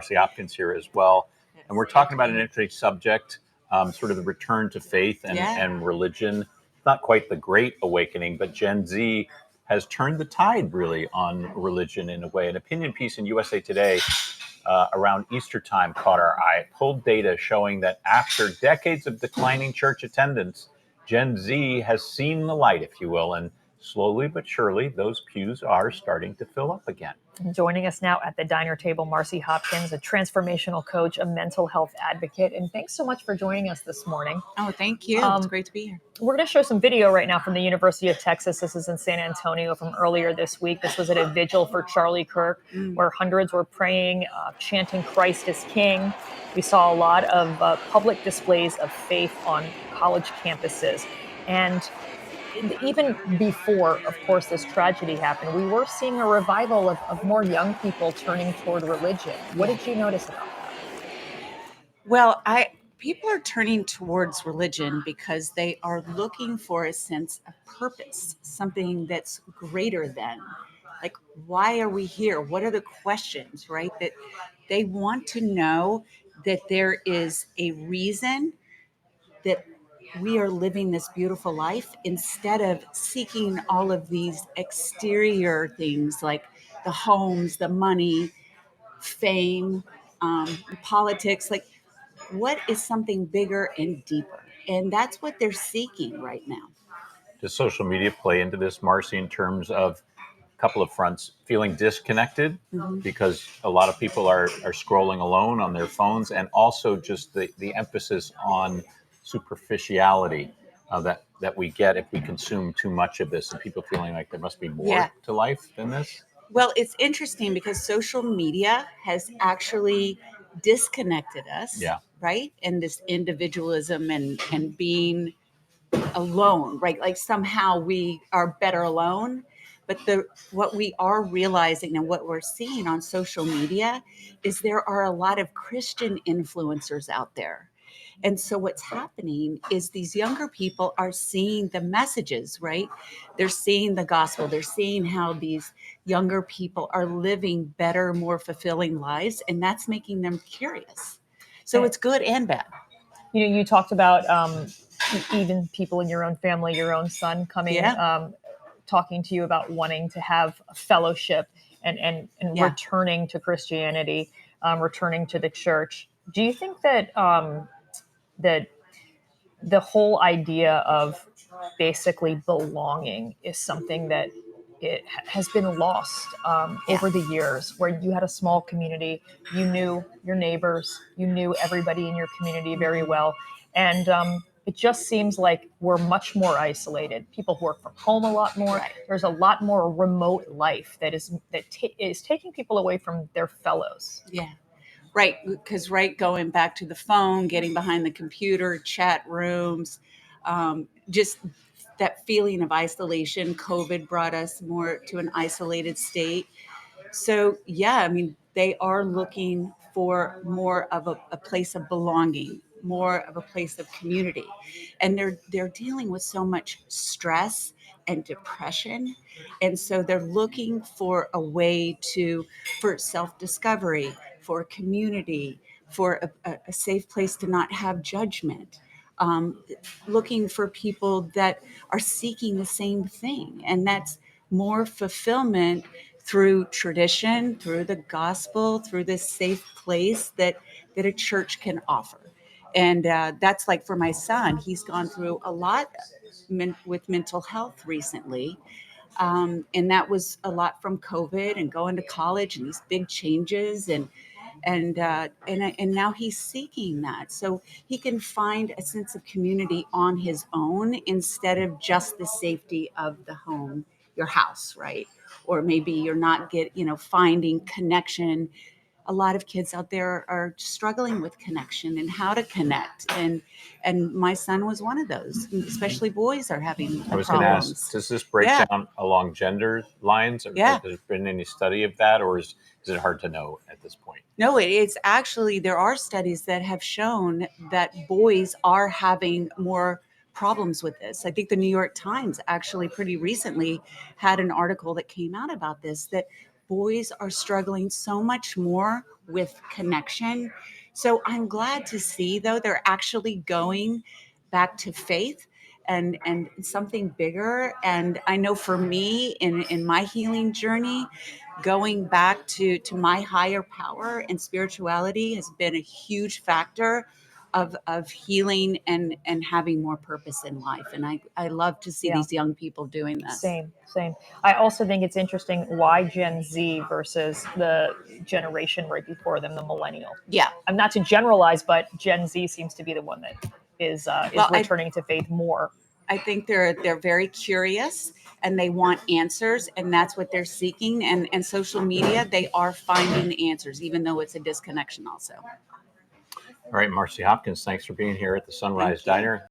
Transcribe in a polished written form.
Marci Hopkins here as well. And we're talking about an interesting subject, sort of the return to faith and religion. Not quite the Great Awakening, but Gen Z has turned the tide really on religion in a way. An opinion piece in USA Today around Easter time caught our eye. It pulled data showing that after decades of declining church attendance, Gen Z has seen the light, if you will, and slowly but surely, those pews are starting to fill up again. Joining us now at the diner table, Marci Hopkins, a transformational coach, a mental health advocate. And thanks so much for joining us this morning. Oh, thank you. It's great to be here. We're going to show some video right now from the University of Texas. This is in San Antonio from earlier this week. This was at a vigil for Charlie Kirk, where hundreds were praying, chanting Christ is King. We saw a lot of public displays of faith on college campuses. And even before, of course, this tragedy happened, we were seeing a revival of more young people turning toward religion. What did you notice about that? Well, people are turning towards religion because they are looking for a sense of purpose, something that's greater than. Like, why are we here? What are the questions, right? That they want to know that there is a reason that we are living this beautiful life instead of seeking all of these exterior things like the homes, the money, fame, politics. Like, what is something bigger and deeper? And that's what they're seeking right now. Does social media play into this, Marci, in terms of a couple of fronts? Feeling disconnected because a lot of people are scrolling alone on their phones, and also just the emphasis on superficiality that we get if we consume too much of this, and people feeling like there must be more to life than this? Well, it's interesting because social media has actually disconnected us, right? And this individualism and being alone, right? Like somehow we are better alone. But what we are realizing and what we're seeing on social media is there are a lot of Christian influencers out there. And so what's happening is these younger people are seeing the messages, right? They're seeing the gospel. They're seeing how these younger people are living better, more fulfilling lives. And that's making them curious. So it's good and bad. You know, you talked about even people in your own family, your own son coming, talking to you about wanting to have a fellowship and returning to Christianity, returning to the church. Do you think that that the whole idea of basically belonging is something that it has been lost over the years, where you had a small community, you knew your neighbors, you knew everybody in your community very well, and it just seems like we're much more isolated. People work from home a lot more. Right. There's a lot more remote life that is taking people away from their fellows. Yeah. Right, because going back to the phone, getting behind the computer, chat rooms, just that feeling of isolation. COVID brought us more to an isolated state. So, I mean, they are looking for more of a place of belonging, more of a place of community. And they're dealing with so much stress and depression. And so they're looking for a way for self-discovery, for community, for a safe place to not have judgment. Looking for people that are seeking the same thing. And that's more fulfillment through tradition, through the gospel, through this safe place that a church can offer. And that's like for my son, he's gone through a lot with mental health recently. And that was a lot from COVID and going to college and these big changes and now he's seeking that so he can find a sense of community on his own instead of just the safety of the home, your house, right? Or maybe you're not finding connection. A lot of kids out there are struggling with connection and how to connect. And my son was one of those, especially boys are having I was problems. going to ask, does this break down along gender lines? Has there been any study of that, or is it hard to know at this point? No, it's actually, there are studies that have shown that boys are having more problems with this. I think the New York Times actually pretty recently had an article that came out about this, that boys are struggling so much more with connection. So I'm glad to see, though, they're actually going back to faith and something bigger. And I know for me in my healing journey, going back to my higher power and spirituality has been a huge factor of healing and having more purpose in life. And I love to see Yeah. these young people doing this. Same. I also think it's interesting why Gen Z versus the generation right before them, the millennial. Yeah. I'm not to generalize, but Gen Z seems to be the one that is Well, returning to faith more. I think they're very curious and they want answers, and that's what they're seeking. And social media, they are finding the answers, even though it's a disconnection also. All right, Marci Hopkins, thanks for being here at the Sunrise Thank you. Diner.